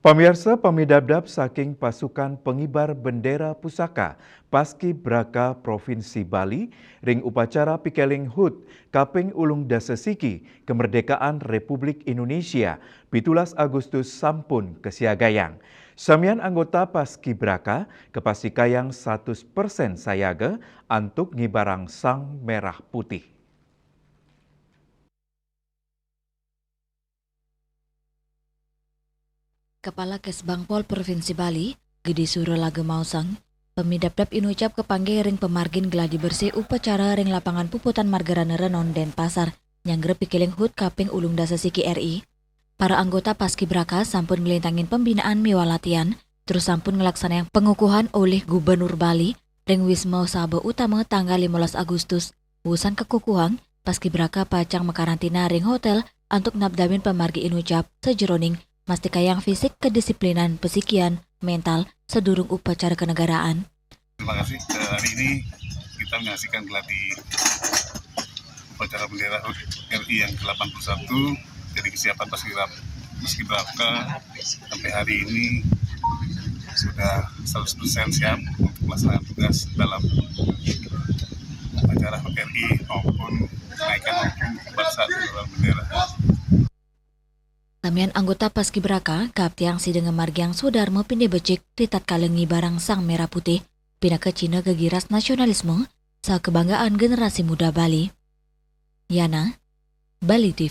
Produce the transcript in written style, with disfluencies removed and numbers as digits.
Pemirsa Pemidabdab saking pasukan pengibar bendera pusaka Paskibraka Provinsi Bali ring upacara Pikeling Hut Kaping Ulung Dasesiki Kemerdekaan Republik Indonesia 17 Agustus sampun kesiagayang. Samian anggota Paskibraka kepasikayang 100% sayaga antuk ngibarang sang merah putih. Kepala Kesbangpol Provinsi Bali, Gede Suro Lage Mausang, pemidapdap inucap kepanggih ring pemargin geladi bersih upacara ring lapangan puputan Margarana Renon Denpasar, nyangger Pikiling Hut Kaping Ulung Dasesiki RI. Para anggota Paskibraka sampun ngelintangin pembinaan miwa latihan, terus sampun ngelaksanakan pengukuhan oleh Gubernur Bali, ring Wisma Sabe Utama tanggal 15 Agustus. Usan kekukuhan, Paskibraka pacang mekarantina ring hotel untuk nabdamin pemargi inucap sejeroning mastikayang fisik, kedisiplinan, pesikian, mental, sedurung upacara kenegaraan. Terima kasih. Hari ini kita menyaksikan geladi upacara bendera RI yang ke-81. Jadi kesiapan Paskibraka sampai hari ini sudah 100% siap untuk melaksanakan tugas dalam upacara RI maupun kenaikan maupun bangsa dalam bendera. Samian anggota Paskibraka, Kaptiang Sidenge Margiang Sudarmo pinde becik ritat kalengi barang sang merah putih, pindah ke Cina kegiras nasionalisme, sa kebanggaan generasi muda Bali. Yana, Bali TV.